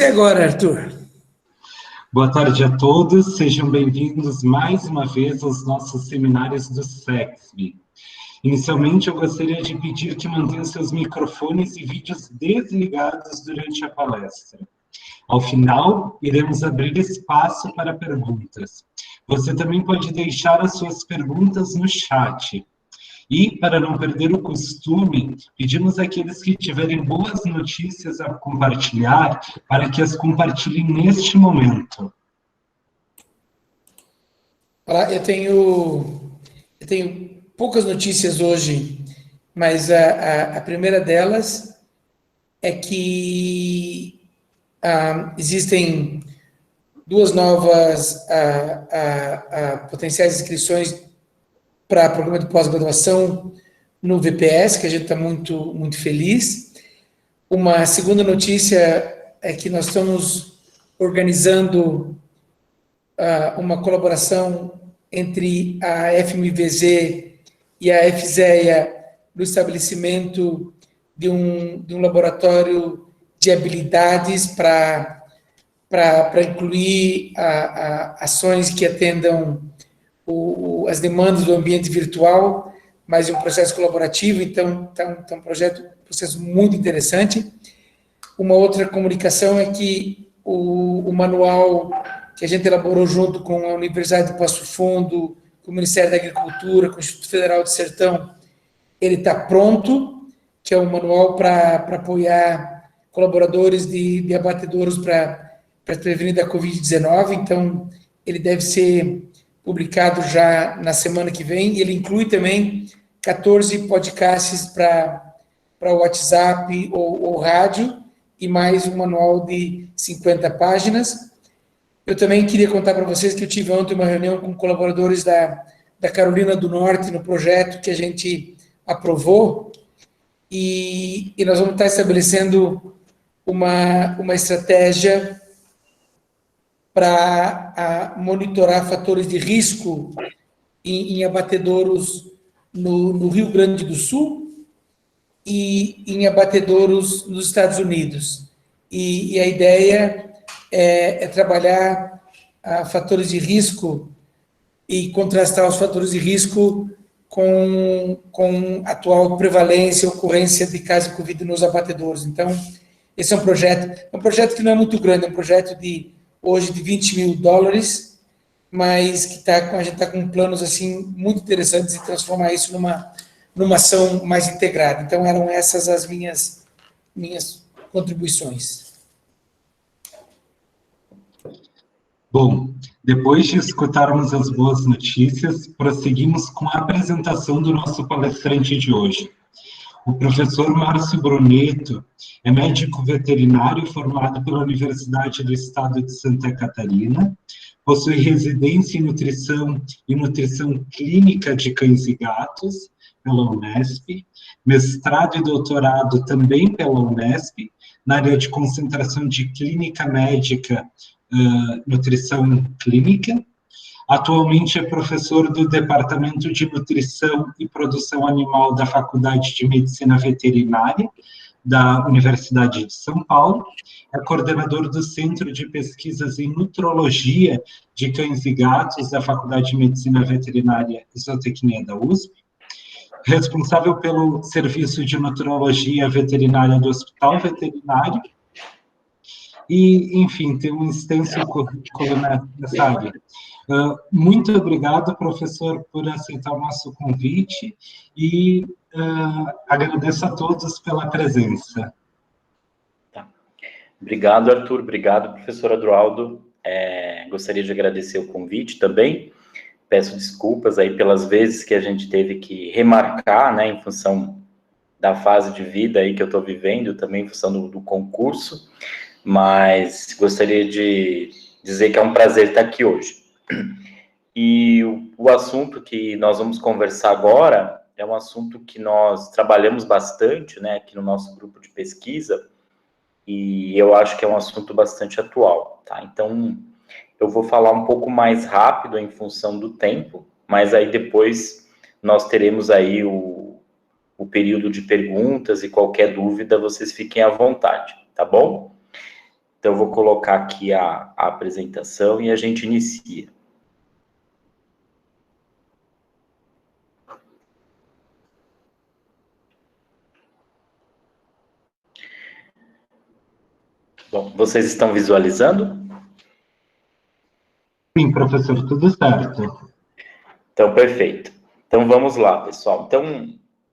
E agora, Arthur? Boa tarde a todos, sejam bem-vindos mais uma vez aos nossos seminários do SEXB. Inicialmente, eu gostaria de pedir que mantenham seus microfones e vídeos desligados durante a palestra. Ao final, iremos abrir espaço para perguntas. Você também pode deixar as suas perguntas no chat. E, para não perder o costume, pedimos àqueles que tiverem boas notícias a compartilhar, para que as compartilhem neste momento. Olá, eu tenho poucas notícias hoje, mas a primeira delas é que existem duas novas potenciais inscrições para programa de pós-graduação no VPS, que a gente está muito, muito feliz. Uma segunda notícia é que nós estamos organizando uma colaboração entre a FMVZ e a FZEA no estabelecimento de um laboratório de habilidades para incluir ações que atendam as demandas do ambiente virtual, mas em um processo colaborativo. Então, é um processo muito interessante. Uma outra comunicação é que o manual que a gente elaborou junto com a Universidade de Passo Fundo, com o Ministério da Agricultura, com o Instituto Federal de Sertão, ele está pronto, que é um manual para apoiar colaboradores de abatedouros para prevenir da Covid-19. Então, ele deve ser publicado já na semana que vem. Ele inclui também 14 podcasts para WhatsApp ou rádio, e mais um manual de 50 páginas. Eu também queria contar para vocês que eu tive ontem uma reunião com colaboradores da Carolina do Norte, no projeto que a gente aprovou, e nós vamos estar estabelecendo uma estratégia para monitorar fatores de risco em abatedouros no Rio Grande do Sul e em abatedouros nos Estados Unidos. E a ideia é trabalhar fatores de risco e contrastar os fatores de risco com a atual prevalência e ocorrência de casos de Covid nos abatedouros. Então, esse é um projeto que não é muito grande, é um projeto hoje de $20 mil, mas que a gente está com planos assim, muito interessantes de transformar isso numa ação mais integrada. Então, eram essas as minhas contribuições. Bom, depois de escutarmos as boas notícias, prosseguimos com a apresentação do nosso palestrante de hoje. O professor Márcio Brunetto é médico veterinário formado pela Universidade do Estado de Santa Catarina, possui residência em nutrição e nutrição clínica de cães e gatos pela Unesp, mestrado e doutorado também pela Unesp, na área de concentração de clínica médica, nutrição clínica. Atualmente é professor do Departamento de Nutrição e Produção Animal da Faculdade de Medicina Veterinária da Universidade de São Paulo, é coordenador do Centro de Pesquisas em Nutrologia de Cães e Gatos da Faculdade de Medicina Veterinária e Zootecnia da USP, responsável pelo Serviço de Nutrologia Veterinária do Hospital Veterinário, e, enfim, tem um extenso currículo nessa área. Muito obrigado, professor, por aceitar o nosso convite, e agradeço a todos pela presença. Tá. Obrigado, Arthur. Obrigado, professor Adroaldo. Gostaria de agradecer o convite também. Peço desculpas aí pelas vezes que a gente teve que remarcar, né, em função da fase de vida aí que eu estou vivendo, também em função do concurso, mas gostaria de dizer que é um prazer estar aqui hoje. E o assunto que nós vamos conversar agora é um assunto que nós trabalhamos bastante, né, aqui no nosso grupo de pesquisa, e eu acho que é um assunto bastante atual, tá? Então, eu vou falar um pouco mais rápido em função do tempo, mas aí depois nós teremos aí o período de perguntas, e qualquer dúvida, vocês fiquem à vontade, tá bom? Então, eu vou colocar aqui a apresentação e a gente inicia. Bom, vocês estão visualizando? Sim, professor, tudo certo. Então, perfeito. Então, vamos lá, pessoal. Então,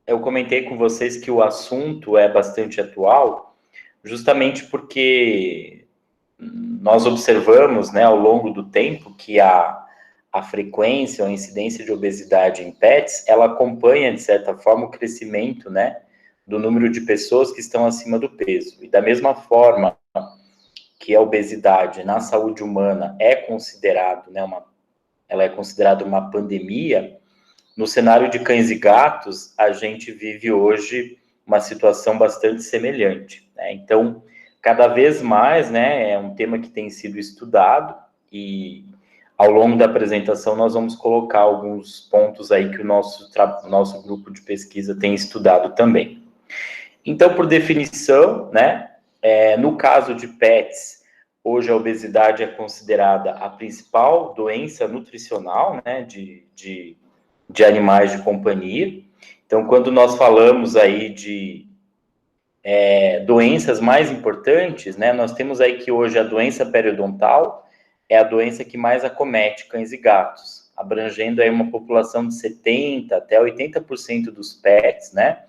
eu comentei com vocês que o assunto é bastante atual, justamente porque nós observamos, né, ao longo do tempo, que a frequência, a incidência de obesidade em pets, ela acompanha, de certa forma, o crescimento, né, do número de pessoas que estão acima do peso. E da mesma forma que a obesidade na saúde humana é considerado, né, ela é considerada uma pandemia, no cenário de cães e gatos, a gente vive hoje uma situação bastante semelhante, né? Então, cada vez mais, né, é um tema que tem sido estudado e ao longo da apresentação nós vamos colocar alguns pontos aí que o nosso grupo de pesquisa tem estudado também. Então, por definição, né, no caso de pets, hoje a obesidade é considerada a principal doença nutricional, né, de animais de companhia. Então, quando nós falamos aí de doenças mais importantes, né, nós temos aí que hoje a doença periodontal é a doença que mais acomete cães e gatos, abrangendo aí uma população de 70% até 80% dos pets, né?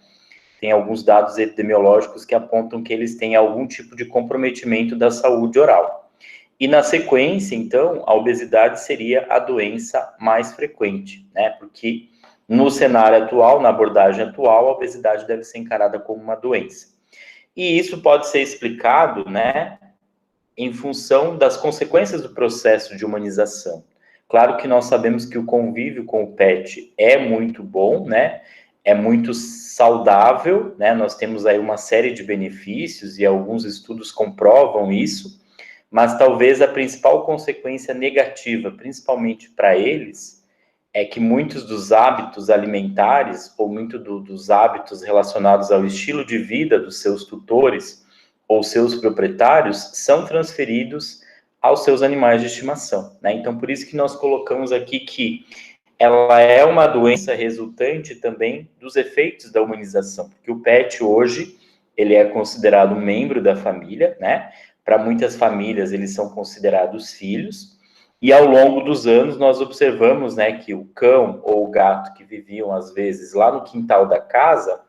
Tem alguns dados epidemiológicos que apontam que eles têm algum tipo de comprometimento da saúde oral. E na sequência, então, a obesidade seria a doença mais frequente, né? Porque no cenário atual, na abordagem atual, a obesidade deve ser encarada como uma doença. E isso pode ser explicado, né, em função das consequências do processo de humanização. Claro que nós sabemos que o convívio com o pet é muito bom, né? É muito saudável, né? Nós temos aí uma série de benefícios e alguns estudos comprovam isso, mas talvez a principal consequência negativa, principalmente para eles, é que muitos dos hábitos alimentares ou muito dos hábitos relacionados ao estilo de vida dos seus tutores ou seus proprietários são transferidos aos seus animais de estimação, né? Então, por isso que nós colocamos aqui que ela é uma doença resultante também dos efeitos da humanização, porque o pet hoje, ele é considerado um membro da família, né? Para muitas famílias, eles são considerados filhos, e ao longo dos anos nós observamos, né, que o cão ou o gato que viviam, às vezes, lá no quintal da casa,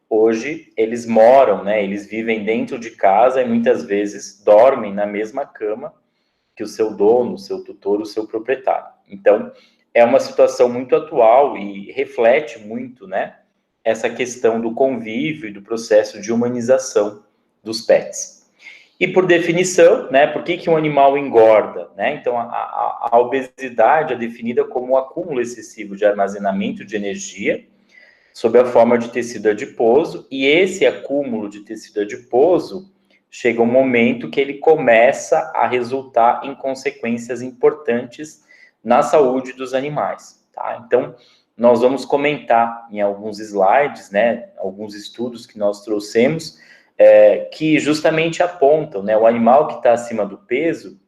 hoje eles moram, né, eles vivem dentro de casa e muitas vezes dormem na mesma cama que o seu dono, o seu tutor, o seu proprietário. Então, é uma situação muito atual e reflete muito, né, essa questão do convívio e do processo de humanização dos pets. E por definição, né, por que um animal engorda, né? Então, a obesidade é definida como o acúmulo excessivo de armazenamento de energia sob a forma de tecido adiposo, e esse acúmulo de tecido adiposo chega um momento que ele começa a resultar em consequências importantes na saúde dos animais, tá? Então, nós vamos comentar em alguns slides, né, alguns estudos que nós trouxemos, que justamente apontam, né, o animal que está acima do peso,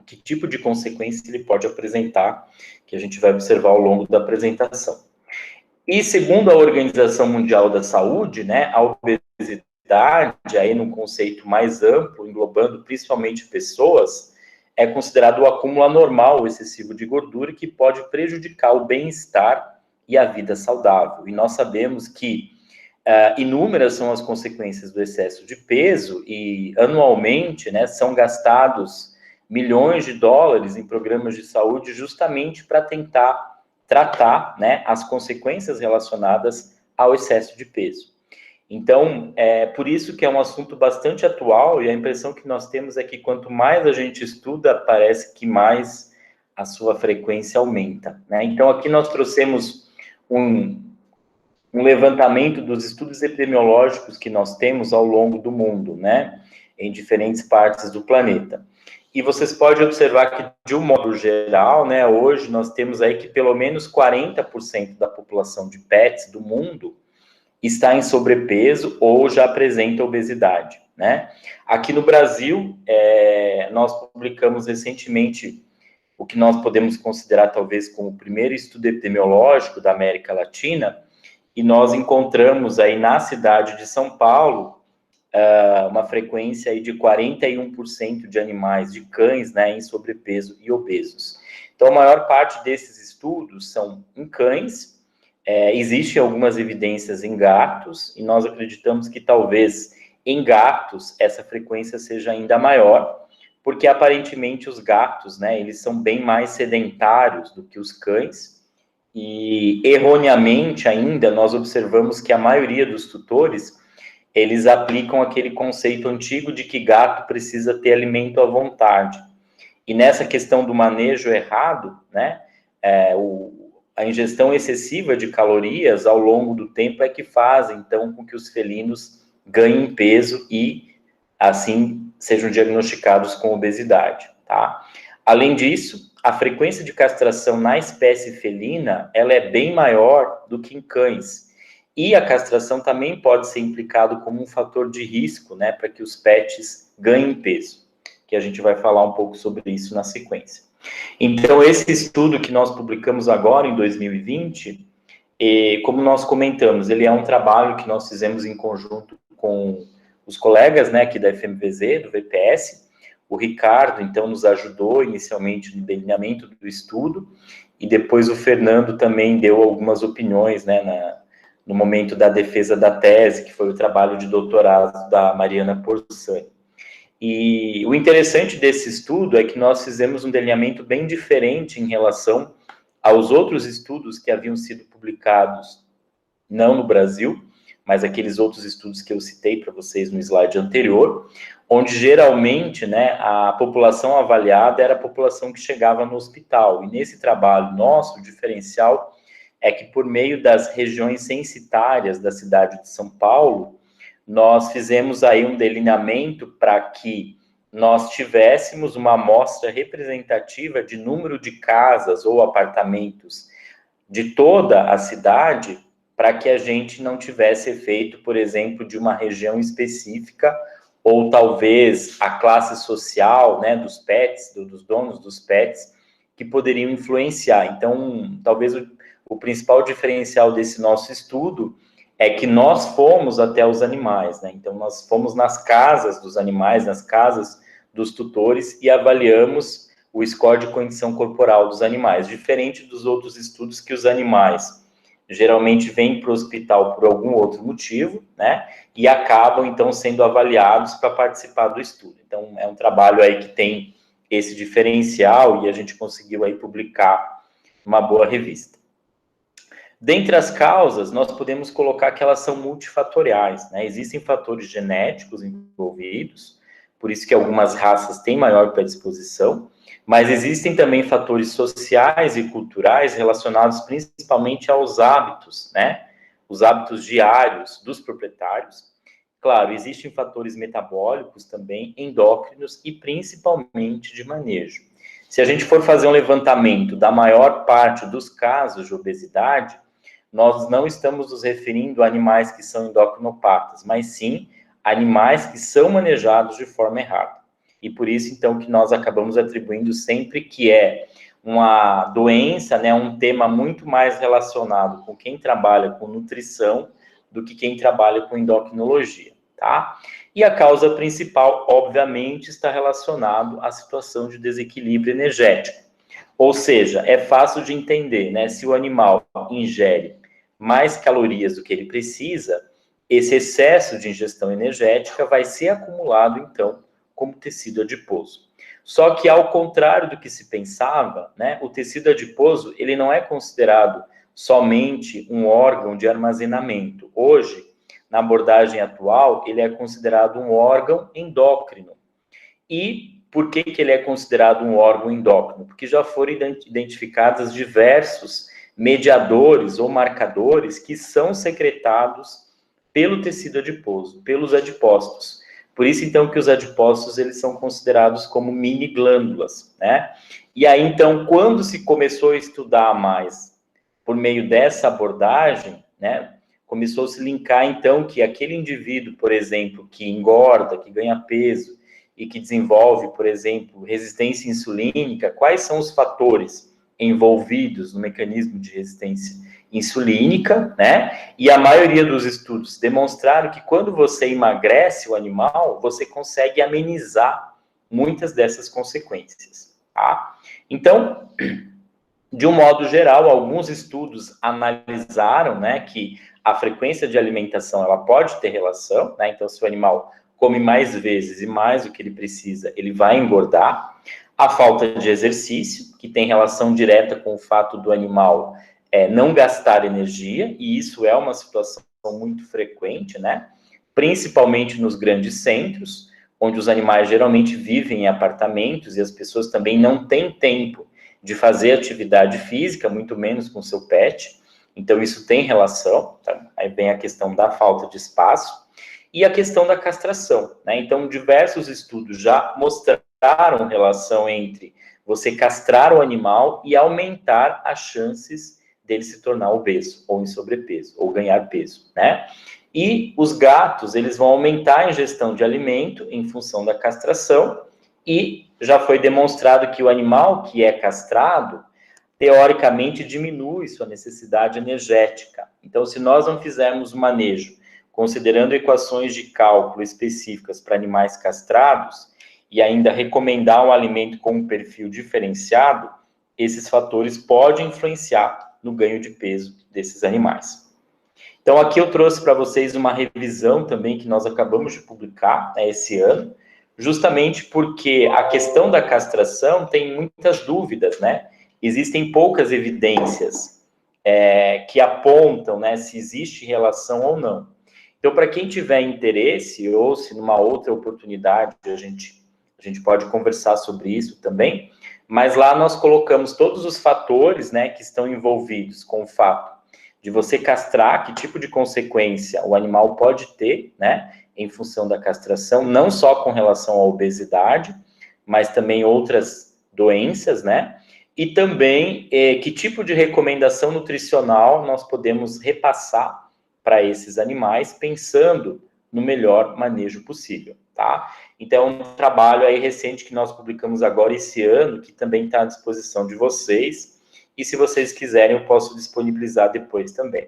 que tipo de consequência ele pode apresentar, que a gente vai observar ao longo da apresentação. E segundo a Organização Mundial da Saúde, né, a obesidade, aí num conceito mais amplo, englobando principalmente pessoas, é considerado o acúmulo anormal excessivo de gordura que pode prejudicar o bem-estar e a vida saudável. E nós sabemos que inúmeras são as consequências do excesso de peso e anualmente, né, são gastados milhões de dólares em programas de saúde justamente para tentar tratar, né, as consequências relacionadas ao excesso de peso. Então, é por isso que é um assunto bastante atual e a impressão que nós temos é que quanto mais a gente estuda, parece que mais a sua frequência aumenta, né? Então, aqui nós trouxemos um levantamento dos estudos epidemiológicos que nós temos ao longo do mundo, né, em diferentes partes do planeta. E vocês podem observar que, de um modo geral, né, hoje nós temos aí que pelo menos 40% da população de pets do mundo está em sobrepeso ou já apresenta obesidade, né? Aqui no Brasil, nós publicamos recentemente o que nós podemos considerar talvez como o primeiro estudo epidemiológico da América Latina, e nós encontramos aí na cidade de São Paulo uma frequência aí de 41% de animais, de cães, né, em sobrepeso e obesos. Então, a maior parte desses estudos são em cães, existem algumas evidências em gatos, e nós acreditamos que talvez em gatos essa frequência seja ainda maior, porque aparentemente os gatos, né, eles são bem mais sedentários do que os cães, e erroneamente ainda nós observamos que a maioria dos tutores, eles aplicam aquele conceito antigo de que gato precisa ter alimento à vontade. E nessa questão do manejo errado, né, a ingestão excessiva de calorias ao longo do tempo é que faz, então, com que os felinos ganhem peso e, assim, sejam diagnosticados com obesidade, tá? Além disso, a frequência de castração na espécie felina, ela é bem maior do que em cães. E a castração também pode ser implicado como um fator de risco, né, para que os pets ganhem peso, que a gente vai falar um pouco sobre isso na sequência. Então, esse estudo que nós publicamos agora, em 2020, como nós comentamos, ele é um trabalho que nós fizemos em conjunto com os colegas, né, aqui da FMVZ, do VPS. O Ricardo, então, nos ajudou inicialmente no delineamento do estudo, e depois o Fernando também deu algumas opiniões, né, no momento da defesa da tese, que foi o trabalho de doutorado da Mariana Porsani. E o interessante desse estudo é que nós fizemos um delineamento bem diferente em relação aos outros estudos que haviam sido publicados, não no Brasil, mas aqueles outros estudos que eu citei para vocês no slide anterior, onde geralmente, né, a população avaliada era a população que chegava no hospital. E nesse trabalho nosso, o diferencial é que por meio das regiões censitárias da cidade de São Paulo, nós fizemos aí um delineamento para que nós tivéssemos uma amostra representativa de número de casas ou apartamentos de toda a cidade, para que a gente não tivesse efeito, por exemplo, de uma região específica, ou talvez a classe social, né, dos pets, dos donos dos pets, que poderiam influenciar. Então, talvez o principal diferencial desse nosso estudo é que nós fomos até os animais, né? Então, nós fomos nas casas dos animais, nas casas dos tutores, e avaliamos o score de condição corporal dos animais, diferente dos outros estudos que os animais geralmente vêm para o hospital por algum outro motivo, né? E acabam, então, sendo avaliados para participar do estudo. Então, é um trabalho aí que tem esse diferencial, e a gente conseguiu aí publicar uma boa revista. Dentre as causas, nós podemos colocar que elas são multifatoriais, né? Existem fatores genéticos envolvidos, por isso que algumas raças têm maior predisposição, mas existem também fatores sociais e culturais relacionados principalmente aos hábitos, né? Os hábitos diários dos proprietários. Claro, existem fatores metabólicos também, endócrinos e principalmente de manejo. Se a gente for fazer um levantamento da maior parte dos casos de obesidade, nós não estamos nos referindo a animais que são endocrinopatas, mas sim animais que são manejados de forma errada. E por isso, então, que nós acabamos atribuindo sempre que é uma doença, né, um tema muito mais relacionado com quem trabalha com nutrição do que quem trabalha com endocrinologia, tá? E a causa principal, obviamente, está relacionado à situação de desequilíbrio energético. Ou seja, é fácil de entender, né? Se o animal ingere mais calorias do que ele precisa, esse excesso de ingestão energética vai ser acumulado, então, como tecido adiposo. Só que, ao contrário do que se pensava, né, o tecido adiposo, ele não é considerado somente um órgão de armazenamento. Hoje, na abordagem atual, ele é considerado um órgão endócrino. E por que ele é considerado um órgão endócrino? Porque já foram identificados diversos mediadores ou marcadores que são secretados pelo tecido adiposo, pelos adipócitos. Por isso, então, que os adipócitos, eles são considerados como mini glândulas, né? E aí, então, quando se começou a estudar mais por meio dessa abordagem, né, começou a se linkar, então, que aquele indivíduo, por exemplo, que engorda, que ganha peso e que desenvolve, por exemplo, resistência insulínica, quais são os fatores envolvidos no mecanismo de resistência insulínica, né? E a maioria dos estudos demonstraram que quando você emagrece o animal, você consegue amenizar muitas dessas consequências, tá? Então, de um modo geral, alguns estudos analisaram, né, que a frequência de alimentação, ela pode ter relação, né? Então, se o animal come mais vezes e mais do que ele precisa, ele vai engordar. A falta de exercício, que tem relação direta com o fato do animal não gastar energia, e isso é uma situação muito frequente, né? Principalmente nos grandes centros, onde os animais geralmente vivem em apartamentos e as pessoas também não têm tempo de fazer atividade física, muito menos com seu pet. Então, isso tem relação, tá? Aí vem a questão da falta de espaço e a questão da castração, né? Então, diversos estudos já mostraram relação entre você castrar o animal e aumentar as chances dele se tornar obeso, ou em sobrepeso, ou ganhar peso, né? E os gatos, eles vão aumentar a ingestão de alimento em função da castração, e já foi demonstrado que o animal que é castrado, teoricamente, diminui sua necessidade energética. Então, se nós não fizermos o manejo, considerando equações de cálculo específicas para animais castrados, e ainda recomendar um alimento com um perfil diferenciado, esses fatores podem influenciar no ganho de peso desses animais. Então, aqui eu trouxe para vocês uma revisão também que nós acabamos de publicar, né, esse ano, justamente porque a questão da castração tem muitas dúvidas, né? Existem poucas evidências que apontam, né, se existe relação ou não. Então, para quem tiver interesse, ou se numa outra oportunidade a gente pode conversar sobre isso também, mas lá nós colocamos todos os fatores, né, que estão envolvidos com o fato de você castrar, que tipo de consequência o animal pode ter, né, em função da castração, não só com relação à obesidade, mas também outras doenças, né, e também que tipo de recomendação nutricional nós podemos repassar para esses animais, pensando no melhor manejo possível, tá? Então, um trabalho aí recente que nós publicamos agora esse ano, que também está à disposição de vocês, e se vocês quiserem, eu posso disponibilizar depois também.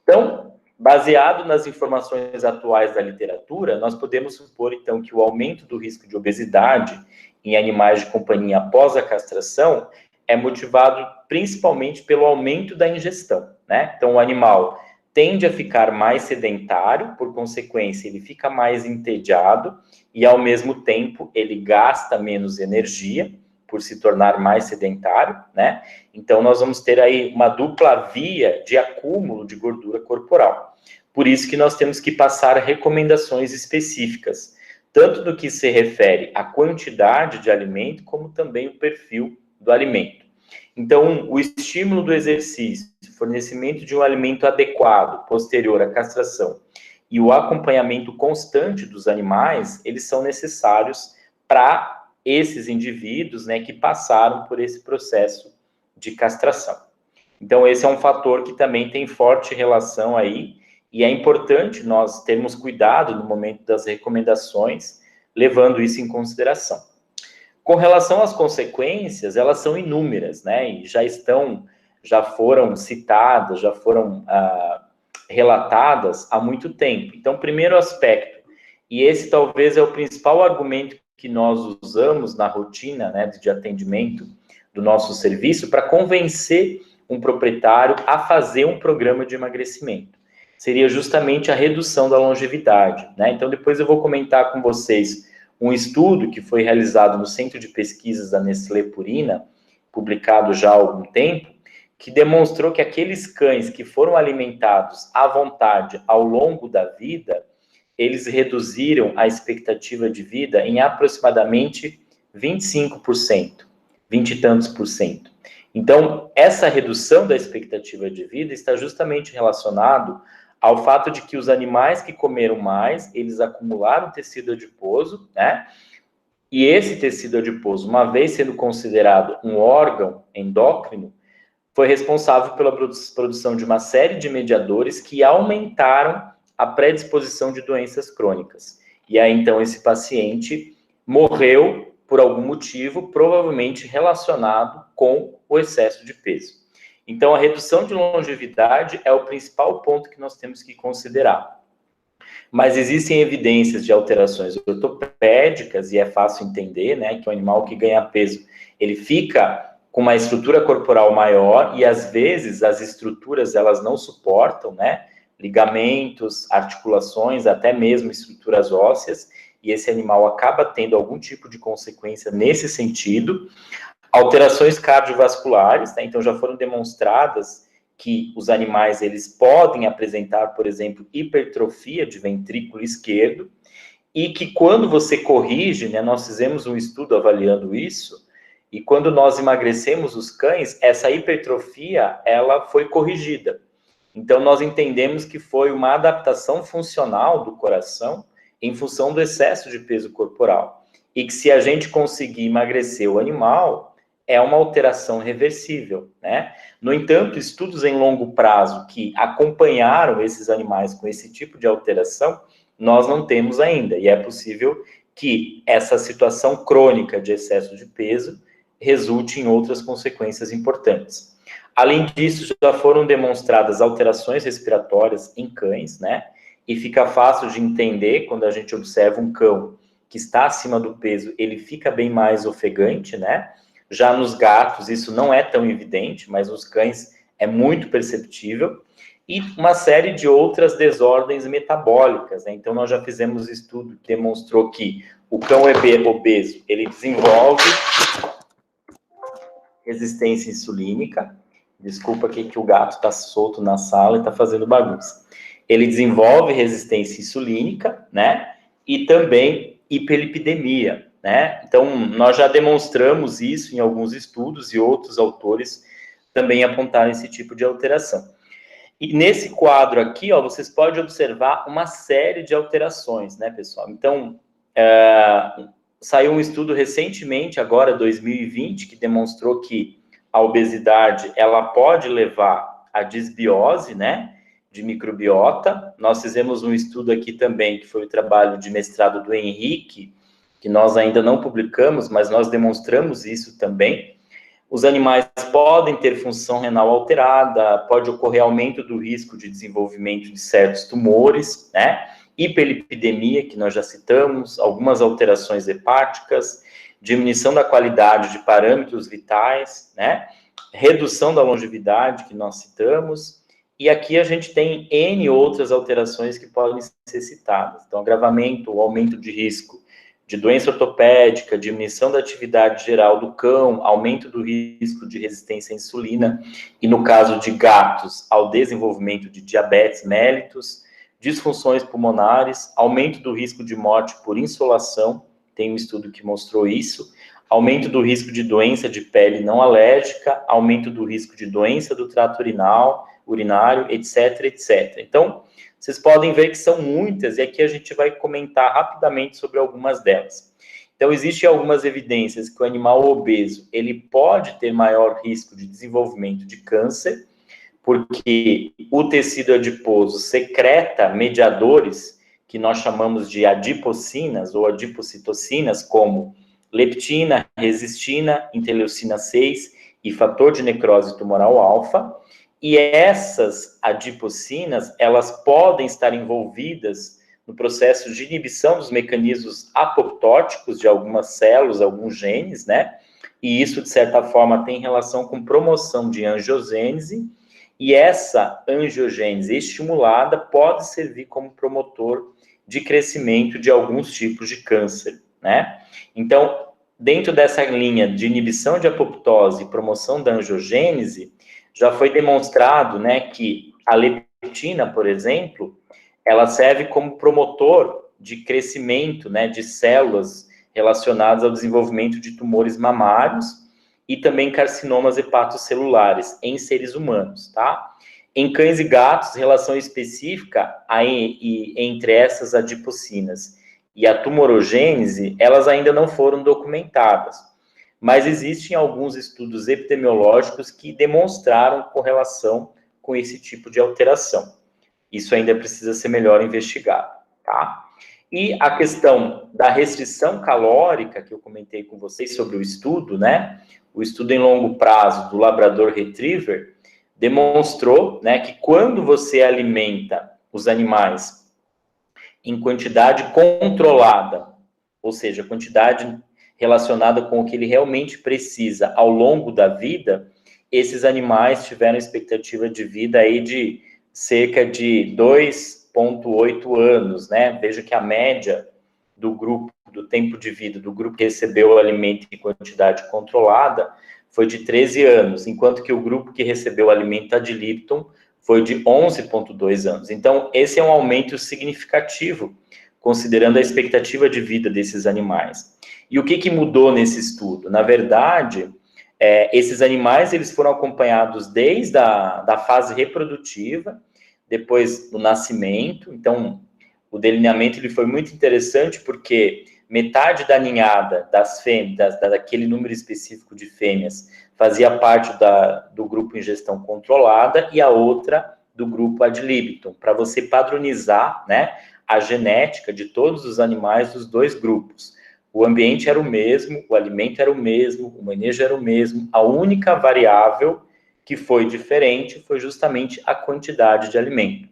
Então, baseado nas informações atuais da literatura, nós podemos supor, então, que o aumento do risco de obesidade em animais de companhia após a castração é motivado principalmente pelo aumento da ingestão, né? Então, o animal tende a ficar mais sedentário, por consequência, ele fica mais entediado e, ao mesmo tempo, ele gasta menos energia por se tornar mais sedentário, né? Então, nós vamos ter aí uma dupla via de acúmulo de gordura corporal. Por isso que nós temos que passar recomendações específicas, tanto do que se refere à quantidade de alimento, como também o perfil do alimento. Então, o estímulo do exercício, fornecimento de um alimento adequado, posterior à castração, e o acompanhamento constante dos animais, eles são necessários para esses indivíduos, né, que passaram por esse processo de castração. Então, esse é um fator que também tem forte relação aí, e é importante nós termos cuidado no momento das recomendações, levando isso em consideração. Com relação às consequências, elas são inúmeras, né, e já foram citadas, já foram relatadas há muito tempo. Então, primeiro aspecto, e esse talvez é o principal argumento que nós usamos na rotina, né, de atendimento do nosso serviço para convencer um proprietário a fazer um programa de emagrecimento. Seria justamente a redução da longevidade, né? Então, depois eu vou comentar com vocês um estudo que foi realizado no Centro de Pesquisas da Nestlé Purina, publicado já há algum tempo, que demonstrou que aqueles cães que foram alimentados à vontade ao longo da vida, eles reduziram a expectativa de vida em aproximadamente 25%, 20 e tantos por cento. Então, essa redução da expectativa de vida está justamente relacionado ao fato de que os animais que comeram mais, eles acumularam tecido adiposo, né? E esse tecido adiposo, uma vez sendo considerado um órgão endócrino, foi responsável pela produção de uma série de mediadores que aumentaram a predisposição de doenças crônicas. E aí, então, esse paciente morreu por algum motivo, provavelmente relacionado com o excesso de peso. Então, a redução de longevidade é o principal ponto que nós temos que considerar. Mas existem evidências de alterações ortopédicas, e é fácil entender, né, que o animal que ganha peso, ele fica com uma estrutura corporal maior, e às vezes as estruturas, elas não suportam, né, ligamentos, articulações, até mesmo estruturas ósseas, e esse animal acaba tendo algum tipo de consequência nesse sentido. Alterações cardiovasculares, né? Então já foram demonstradas que os animais, eles podem apresentar, por exemplo, hipertrofia de ventrículo esquerdo, e que quando você corrige, né, nós fizemos um estudo avaliando isso, e quando nós emagrecemos os cães, essa hipertrofia, ela foi corrigida. Então, nós entendemos que foi uma adaptação funcional do coração em função do excesso de peso corporal. E que se a gente conseguir emagrecer o animal, é uma alteração reversível, né? No entanto, estudos em longo prazo que acompanharam esses animais com esse tipo de alteração, nós não temos ainda. E é possível que essa situação crônica de excesso de peso resulte em outras consequências importantes. Além disso, já foram demonstradas alterações respiratórias em cães, né? E fica fácil de entender quando a gente observa um cão que está acima do peso, ele fica bem mais ofegante, né? Já nos gatos, isso não é tão evidente, mas nos cães é muito perceptível. E uma série de outras desordens metabólicas, né? Então, nós já fizemos estudo que demonstrou que o cão obeso, ele desenvolve resistência insulínica. Desculpa aqui que o gato está solto na sala e está fazendo bagunça. Ele desenvolve resistência insulínica, né? E também hiperlipidemia, né? Então, nós já demonstramos isso em alguns estudos e outros autores também apontaram esse tipo de alteração. E nesse quadro aqui, ó, vocês podem observar uma série de alterações, né, pessoal? Então, saiu um estudo recentemente, agora 2020, que demonstrou que a obesidade, ela pode levar à disbiose, né, de microbiota. Nós fizemos um estudo aqui também, que foi o trabalho de mestrado do Henrique, que nós ainda não publicamos, mas nós demonstramos isso também. Os animais podem ter função renal alterada, pode ocorrer aumento do risco de desenvolvimento de certos tumores, né? Hiperlipidemia, que nós já citamos, algumas alterações hepáticas, diminuição da qualidade de parâmetros vitais, né? Redução da longevidade, que nós citamos, e aqui a gente tem N outras alterações que podem ser citadas. Então, agravamento ou aumento de risco de doença ortopédica, diminuição da atividade geral do cão, aumento do risco de resistência à insulina, e no caso de gatos, ao desenvolvimento de diabetes mellitus, disfunções pulmonares, aumento do risco de morte por insolação, tem um estudo que mostrou isso, aumento do risco de doença de pele não alérgica, aumento do risco de doença do trato urinário, etc, etc. Então, vocês podem ver que são muitas, e aqui a gente vai comentar rapidamente sobre algumas delas. Então, existem algumas evidências que o animal obeso, ele pode ter maior risco de desenvolvimento de câncer, porque o tecido adiposo secreta mediadores que nós chamamos de adipocinas ou adipocitocinas, como leptina, resistina, interleucina 6 e fator de necrose tumoral alfa. E essas adipocinas, elas podem estar envolvidas no processo de inibição dos mecanismos apoptóticos de algumas células, alguns genes, né? E isso, de certa forma, tem relação com promoção de angiogênese, e essa angiogênese estimulada pode servir como promotor de crescimento de alguns tipos de câncer, né? Então, dentro dessa linha de inibição de apoptose e promoção da angiogênese, já foi demonstrado, né, que a leptina, por exemplo, ela serve como promotor de crescimento, né, de células relacionadas ao desenvolvimento de tumores mamários e também carcinomas hepatocelulares em seres humanos, tá? Em cães e gatos, relação específica entre essas adipocinas e a tumorogênese, elas ainda não foram documentadas. mas existem alguns estudos epidemiológicos que demonstraram correlação com esse tipo de alteração. Isso ainda precisa ser melhor investigado, tá? E a questão da restrição calórica, que eu comentei com vocês sobre o estudo, né? O estudo em longo prazo do Labrador Retriever demonstrou, né, que quando você alimenta os animais em quantidade controlada, ou seja, quantidade relacionada com o que ele realmente precisa ao longo da vida, esses animais tiveram expectativa de vida aí de cerca de 2,8 anos, né? Veja que a média do grupo, do tempo de vida do grupo que recebeu o alimento em quantidade controlada foi de 13 anos, enquanto que o grupo que recebeu o alimento ad libitum foi de 11,2 anos. Então, esse é um aumento significativo, considerando a expectativa de vida desses animais. E o que mudou nesse estudo? Na verdade, esses animais eles foram acompanhados desde a fase reprodutiva, depois do nascimento. Então, o delineamento ele foi muito interessante porque metade da ninhada das fêmeas, daquele número específico de fêmeas, fazia parte do grupo em gestão controlada e a outra do grupo ad libitum, para você padronizar, né, a genética de todos os animais dos dois grupos. O ambiente era o mesmo, o alimento era o mesmo, o manejo era o mesmo, a única variável que foi diferente foi justamente a quantidade de alimento.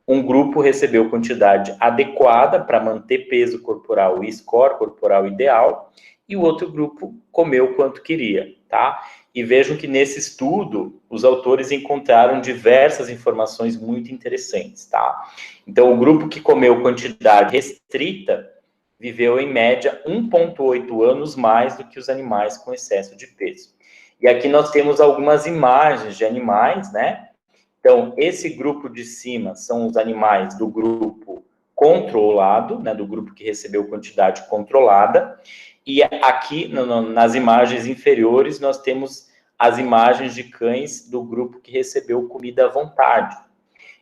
Um grupo recebeu quantidade adequada para manter peso corporal e score corporal ideal, e o outro grupo comeu quanto queria, tá? E vejam que nesse estudo, os autores encontraram diversas informações muito interessantes, tá? Então, o grupo que comeu quantidade restrita viveu, em média, 1,8 anos mais do que os animais com excesso de peso. E aqui nós temos algumas imagens de animais, né? Então, esse grupo de cima são os animais do grupo controlado, né, do grupo que recebeu quantidade controlada, e aqui, nas imagens inferiores, nós temos as imagens de cães do grupo que recebeu comida à vontade.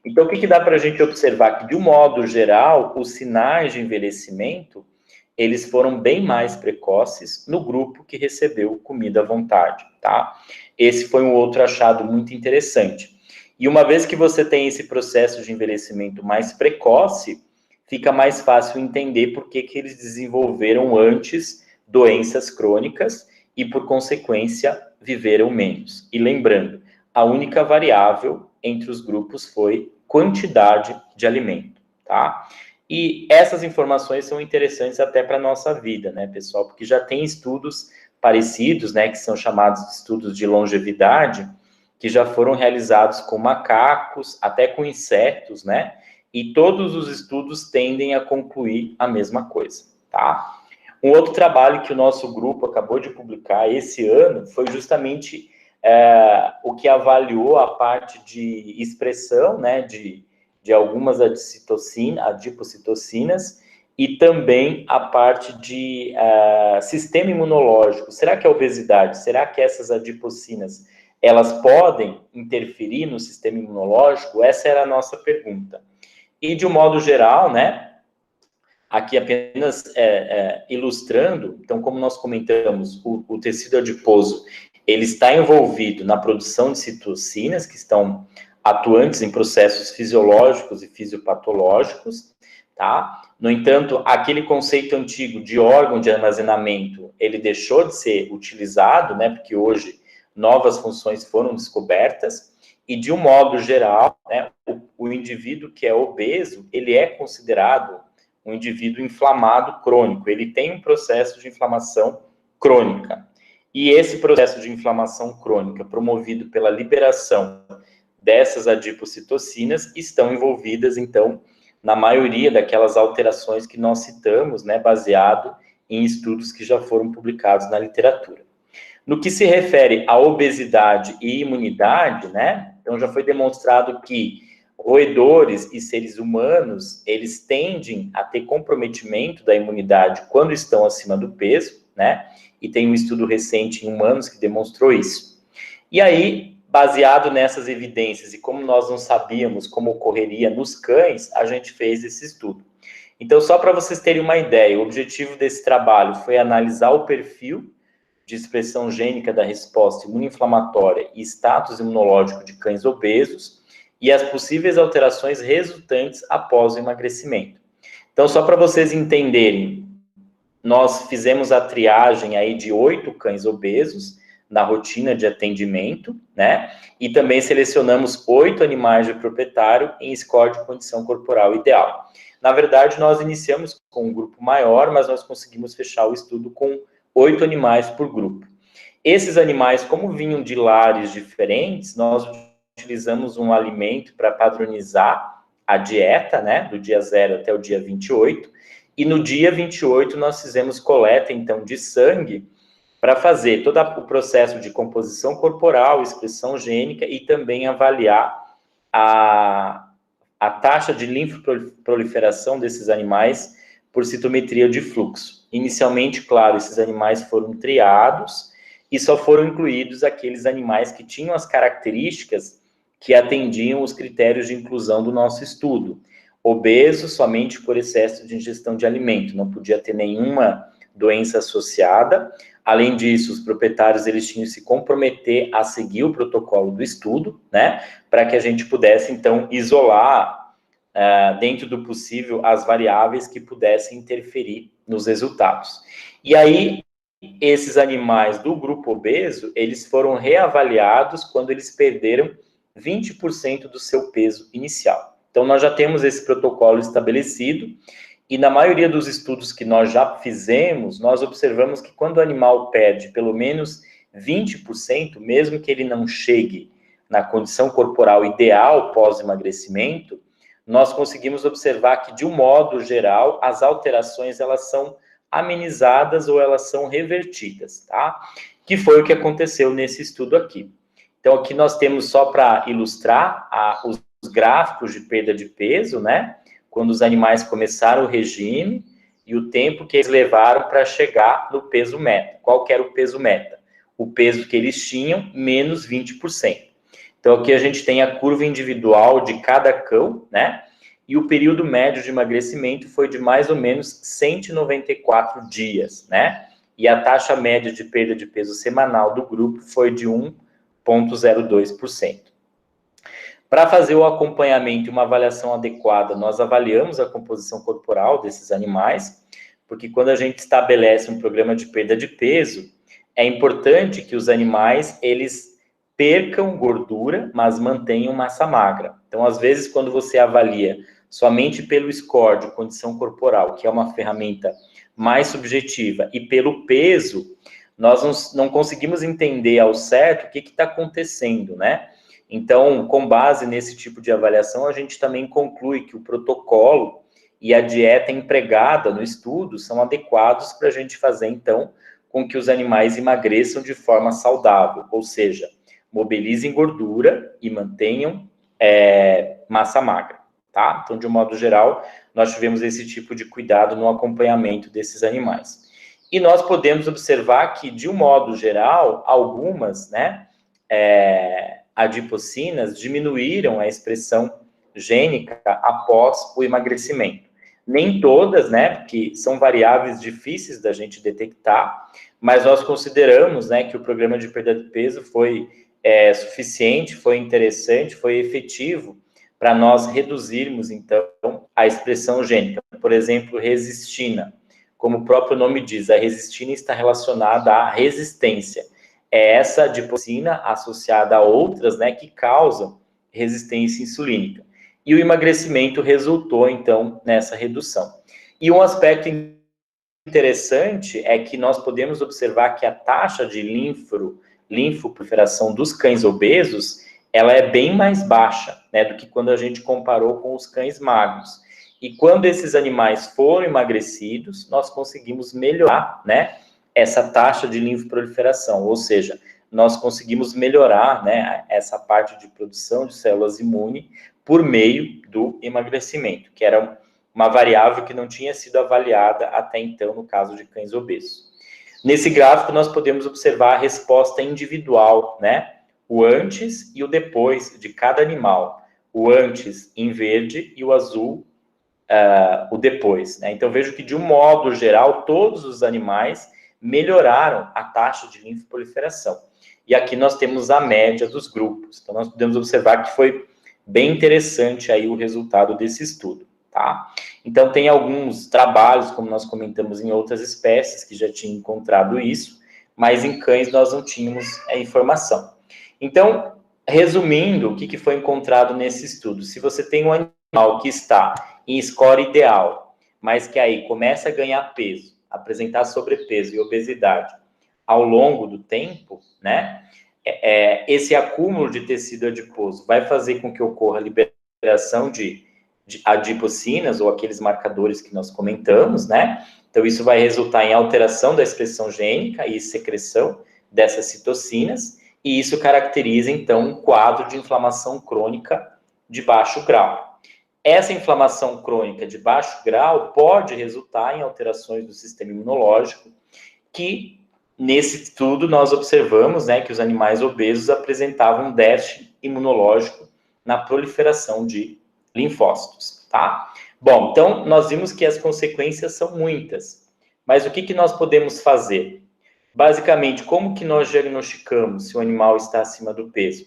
Então, o que dá para a gente observar? Que, de um modo geral, os sinais de envelhecimento, eles foram bem mais precoces no grupo que recebeu comida à vontade, tá? Esse foi um outro achado muito interessante. E uma vez que você tem esse processo de envelhecimento mais precoce, fica mais fácil entender por que eles desenvolveram antes doenças crônicas e, por consequência, viveram menos. E lembrando, a única variável entre os grupos foi quantidade de alimento, tá? E essas informações são interessantes até para a nossa vida, né, pessoal? Porque já tem estudos parecidos, né, que são chamados de estudos de longevidade, que já foram realizados com macacos, até com insetos, né? E todos os estudos tendem a concluir a mesma coisa, tá? Um outro trabalho que o nosso grupo acabou de publicar esse ano foi justamente o que avaliou a parte de expressão, né, de algumas adipocitocinas e também a parte de sistema imunológico. Será que a obesidade, será que essas adipocinas elas podem interferir no sistema imunológico? Essa era a nossa pergunta. E, de um modo geral, né, aqui apenas ilustrando, então, como nós comentamos, o tecido adiposo, ele está envolvido na produção de citocinas, que estão atuantes em processos fisiológicos e fisiopatológicos, tá? No entanto, aquele conceito antigo de órgão de armazenamento, ele deixou de ser utilizado, né, porque hoje novas funções foram descobertas, e de um modo geral, né, o indivíduo que é obeso, ele é considerado um indivíduo inflamado crônico, ele tem um processo de inflamação crônica. E esse processo de inflamação crônica, promovido pela liberação dessas adipocitocinas, estão envolvidas, então, na maioria daquelas alterações que nós citamos, né, baseado em estudos que já foram publicados na literatura. No que se refere à obesidade e imunidade, né, então já foi demonstrado que roedores e seres humanos, eles tendem a ter comprometimento da imunidade quando estão acima do peso, né, e tem um estudo recente em humanos que demonstrou isso. E aí, baseado nessas evidências, e como nós não sabíamos como ocorreria nos cães, a gente fez esse estudo. Então, só para vocês terem uma ideia, o objetivo desse trabalho foi analisar o perfil de expressão gênica da resposta imunoinflamatória e status imunológico de cães obesos e as possíveis alterações resultantes após o emagrecimento. Então, só para vocês entenderem, nós fizemos a triagem aí de 8 cães obesos na rotina de atendimento, né? E também selecionamos 8 animais de proprietário em score de condição corporal ideal. Na verdade, nós iniciamos com um grupo maior, mas nós conseguimos fechar o estudo com 8 animais por grupo. Esses animais, como vinham de lares diferentes, nós utilizamos um alimento para padronizar a dieta, né, do dia 0 até o dia 28, e no dia 28 nós fizemos coleta, então, de sangue, para fazer todo o processo de composição corporal, expressão gênica, e também avaliar a taxa de linfoproliferação desses animais por citometria de fluxo. Inicialmente, claro, esses animais foram triados e só foram incluídos aqueles animais que tinham as características que atendiam os critérios de inclusão do nosso estudo. Obeso somente por excesso de ingestão de alimento, não podia ter nenhuma doença associada. Além disso, os proprietários eles tinham que se comprometer a seguir o protocolo do estudo, né, para que a gente pudesse, então, isolar, dentro do possível, as variáveis que pudessem interferir nos resultados. E aí, esses animais do grupo obeso, eles foram reavaliados quando eles perderam 20% do seu peso inicial. Então, nós já temos esse protocolo estabelecido, e na maioria dos estudos que nós já fizemos, nós observamos que quando o animal perde pelo menos 20%, mesmo que ele não chegue na condição corporal ideal pós-emagrecimento, nós conseguimos observar que, de um modo geral, as alterações elas são amenizadas ou elas são revertidas, tá? Que foi o que aconteceu nesse estudo aqui. Então, aqui nós temos, só para ilustrar, os gráficos de perda de peso, né? Quando os animais começaram o regime e o tempo que eles levaram para chegar no peso meta. Qual que era o peso meta? O peso que eles tinham, menos 20%. Então, aqui a gente tem a curva individual de cada cão, né? E o período médio de emagrecimento foi de mais ou menos 194 dias, né? E a taxa média de perda de peso semanal do grupo foi de 1,02%. Para fazer o acompanhamento e uma avaliação adequada, nós avaliamos a composição corporal desses animais, porque quando a gente estabelece um programa de perda de peso, é importante que os animais, eles percam gordura, mas mantenham massa magra. Então, às vezes, quando você avalia somente pelo score de condição corporal, que é uma ferramenta mais subjetiva, e pelo peso, nós não conseguimos entender ao certo o que está acontecendo, né? Então, com base nesse tipo de avaliação, a gente também conclui que o protocolo e a dieta empregada no estudo são adequados para a gente fazer, então, com que os animais emagreçam de forma saudável, ou seja, mobilizem gordura e mantenham massa magra, tá? Então, de um modo geral, nós tivemos esse tipo de cuidado no acompanhamento desses animais. E nós podemos observar que, de um modo geral, algumas, né, adipocinas diminuíram a expressão gênica após o emagrecimento. Nem todas, né, porque são variáveis difíceis da gente detectar, mas nós consideramos, né, que o programa de perda de peso foi suficiente, foi interessante, foi efetivo para nós reduzirmos, então, a expressão gênica. Por exemplo, resistina. Como o próprio nome diz, a resistina está relacionada à resistência. É essa adipocina associada a outras, né, que causam resistência insulínica. E o emagrecimento resultou, então, nessa redução. E um aspecto interessante é que nós podemos observar que a taxa de linfoproliferação dos cães obesos, ela é bem mais baixa, né, do que quando a gente comparou com os cães magros. E quando esses animais foram emagrecidos, nós conseguimos melhorar, né, essa taxa de linfoproliferação, ou seja, nós conseguimos melhorar, né, essa parte de produção de células imunes por meio do emagrecimento, que era uma variável que não tinha sido avaliada até então no caso de cães obesos. Nesse gráfico, nós podemos observar a resposta individual, né, o antes e o depois de cada animal. O antes em verde e o azul, o depois, né? Então, vejo que, de um modo geral, todos os animais melhoraram a taxa de linfoproliferação. E aqui nós temos a média dos grupos. Então, nós podemos observar que foi bem interessante aí o resultado desse estudo, tá? Então, tem alguns trabalhos, como nós comentamos, em outras espécies que já tinham encontrado isso, mas em cães nós não tínhamos a informação. Então, resumindo, o que foi encontrado nesse estudo? Se você tem um animal que está em score ideal, mas que aí começa a ganhar peso, apresentar sobrepeso e obesidade ao longo do tempo, né? Esse acúmulo de tecido adiposo vai fazer com que ocorra a liberação de adipocinas, ou aqueles marcadores que nós comentamos, né? Então, isso vai resultar em alteração da expressão gênica e secreção dessas citocinas, e isso caracteriza, então, um quadro de inflamação crônica de baixo grau. Essa inflamação crônica de baixo grau pode resultar em alterações do sistema imunológico, que, nesse estudo, nós observamos, né, que os animais obesos apresentavam um déficit imunológico na proliferação de linfócitos, tá? Bom, então, nós vimos que as consequências são muitas, mas o que nós podemos fazer? Basicamente, como que nós diagnosticamos se o animal está acima do peso?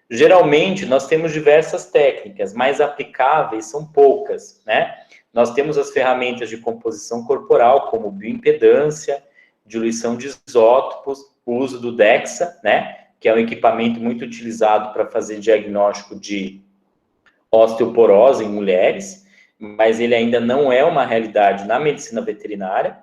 Geralmente, nós temos diversas técnicas, mas aplicáveis são poucas, né? Nós temos as ferramentas de composição corporal, como bioimpedância, diluição de isótopos, o uso do DEXA, né? Que é um equipamento muito utilizado para fazer diagnóstico de osteoporose em mulheres, mas ele ainda não é uma realidade na medicina veterinária,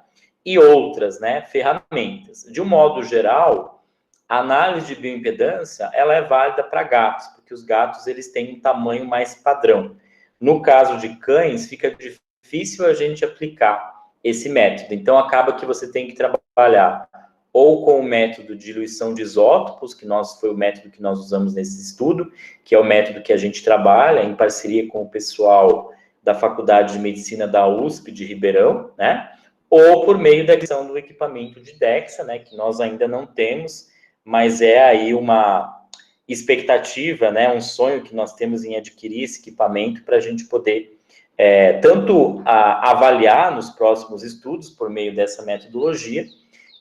e outras, né, ferramentas. De um modo geral, a análise de bioimpedância, ela é válida para gatos, porque os gatos, eles têm um tamanho mais padrão. No caso de cães, fica difícil a gente aplicar esse método. Então, acaba que você tem que trabalhar ou com o método de diluição de isótopos, que foi o método que nós usamos nesse estudo, que é o método que a gente trabalha em parceria com o pessoal da Faculdade de Medicina da USP de Ribeirão, né? Ou por meio da aquisição do equipamento de DEXA, né, que nós ainda não temos, mas é aí uma expectativa, né, um sonho que nós temos em adquirir esse equipamento para a gente poder tanto avaliar nos próximos estudos por meio dessa metodologia,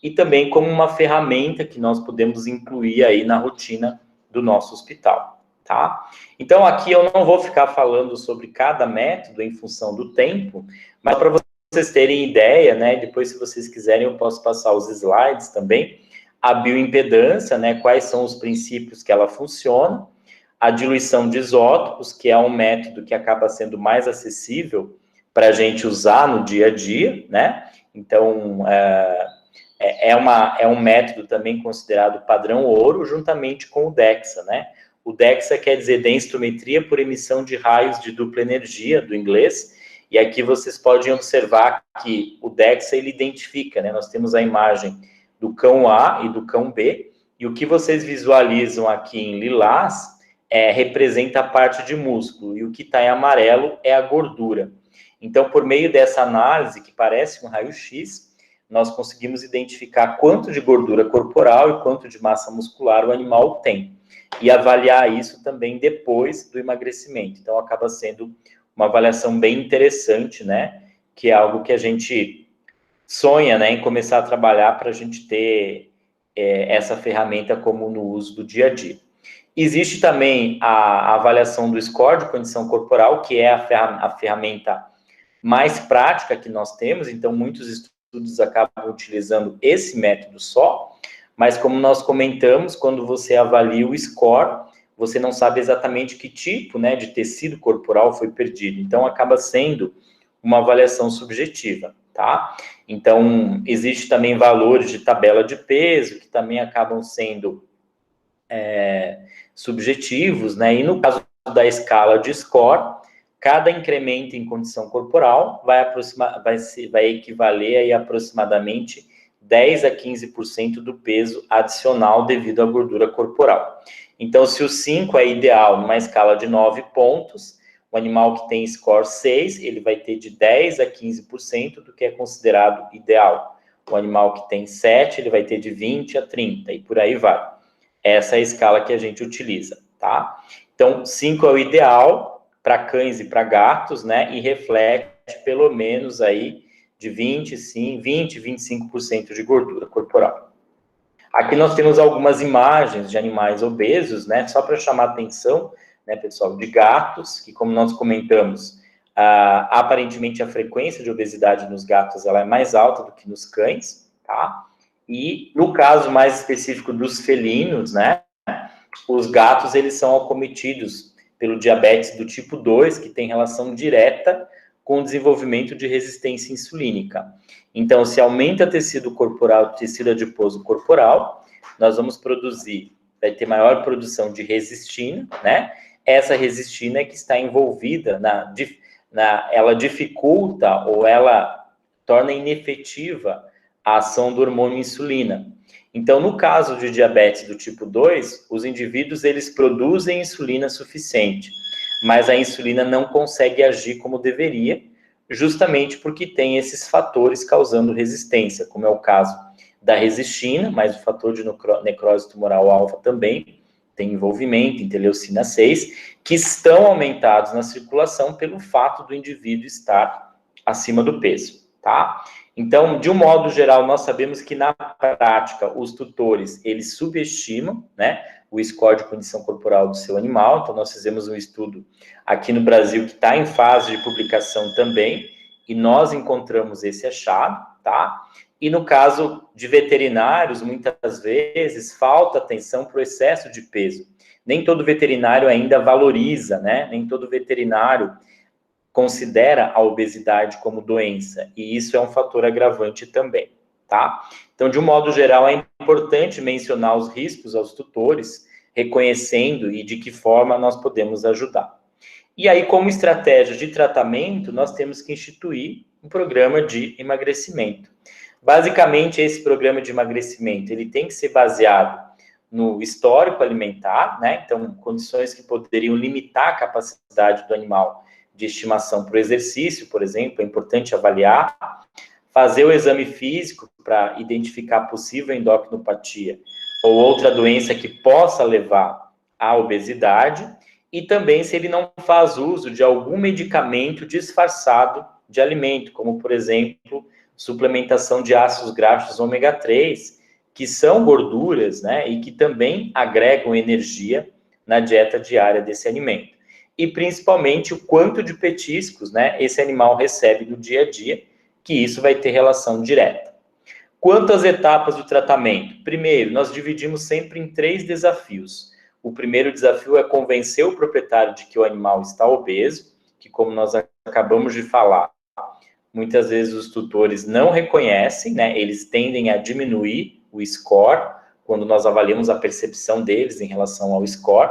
e também como uma ferramenta que nós podemos incluir aí na rotina do nosso hospital, tá? Então, aqui eu não vou ficar falando sobre cada método em função do tempo, mas para vocês terem ideia, né, depois, se vocês quiserem, eu posso passar os slides também, a bioimpedância, né, quais são os princípios que ela funciona, a diluição de isótopos, que é um método que acaba sendo mais acessível para a gente usar no dia a dia, né, então, é um método também considerado padrão ouro, juntamente com o DEXA, né, o DEXA quer dizer densitometria por emissão de raios de dupla energia, do inglês. E aqui vocês podem observar que o DEXA, ele identifica, né? Nós temos a imagem do cão A e do cão B, e o que vocês visualizam aqui em lilás representa a parte de músculo, e o que está em amarelo é a gordura. Então, por meio dessa análise, que parece um raio-x, nós conseguimos identificar quanto de gordura corporal e quanto de massa muscular o animal tem, e avaliar isso também depois do emagrecimento. Então, acaba sendo uma avaliação bem interessante, né? Que é algo que a gente sonha, né, em começar a trabalhar para a gente ter essa ferramenta como no uso do dia a dia. Existe também a avaliação do score de condição corporal, que é a ferramenta mais prática que nós temos, então muitos estudos acabam utilizando esse método só, mas como nós comentamos, quando você avalia o score, você não sabe exatamente que tipo, né, de tecido corporal foi perdido. Então, acaba sendo uma avaliação subjetiva, tá? Então, existe também valores de tabela de peso, que também acabam sendo subjetivos, né? E no caso da escala de score, cada incremento em condição corporal vai equivaler aí aproximadamente 10 a 15% do peso adicional devido à gordura corporal. Então, se o 5 é ideal numa escala de 9 pontos, o animal que tem score 6, ele vai ter de 10 a 15% do que é considerado ideal. O animal que tem 7, ele vai ter de 20 a 30, e por aí vai. Essa é a escala que a gente utiliza, tá? Então, 5 é o ideal para cães e para gatos, né? E reflete pelo menos aí de 25% de gordura corporal. Aqui nós temos algumas imagens de animais obesos, né, só para chamar a atenção, né, pessoal, de gatos, que como nós comentamos, aparentemente a frequência de obesidade nos gatos ela é mais alta do que nos cães, tá? E no caso mais específico dos felinos, né, os gatos eles são acometidos pelo diabetes do tipo 2, que tem relação direta com o desenvolvimento de resistência insulínica. Então, se aumenta tecido corporal, tecido adiposo corporal, nós vamos vai ter maior produção de resistina, né? Essa resistina é que está envolvida ela dificulta ou ela torna inefetiva a ação do hormônio insulina. Então, no caso de diabetes do tipo 2, os indivíduos eles produzem insulina suficiente, mas a insulina não consegue agir como deveria, justamente porque tem esses fatores causando resistência, como é o caso da resistina, mas o fator de necrose tumoral alfa também tem envolvimento, interleucina 6, que estão aumentados na circulação pelo fato do indivíduo estar acima do peso, tá? Então, de um modo geral, nós sabemos que na prática os tutores, eles subestimam, né, o score de condição corporal do seu animal. Então, nós fizemos um estudo aqui no Brasil que está em fase de publicação também, e nós encontramos esse achado, tá? E no caso de veterinários, muitas vezes falta atenção para o excesso de peso. Nem todo veterinário ainda valoriza, né? Nem todo veterinário considera a obesidade como doença, e isso é um fator agravante também, tá? Então, de um modo geral, é importante mencionar os riscos aos tutores, reconhecendo e de que forma nós podemos ajudar. E aí, como estratégia de tratamento, nós temos que instituir um programa de emagrecimento. Basicamente, esse programa de emagrecimento, ele tem que ser baseado no histórico alimentar, né? Então, condições que poderiam limitar a capacidade do animal de estimação para o exercício, por exemplo, é importante avaliar, fazer o exame físico para identificar possível endocrinopatia ou outra doença que possa levar à obesidade, e também se ele não faz uso de algum medicamento disfarçado de alimento, como, por exemplo, suplementação de ácidos graxos ômega 3, que são gorduras, né, e que também agregam energia na dieta diária desse alimento. E principalmente o quanto de petiscos, né, esse animal recebe no dia a dia, que isso vai ter relação direta. Quanto às etapas do tratamento? Primeiro, nós dividimos sempre em 3 desafios. O primeiro desafio é convencer o proprietário de que o animal está obeso, que como nós acabamos de falar, muitas vezes os tutores não reconhecem, né, eles tendem a diminuir o score, quando nós avaliamos a percepção deles em relação ao score.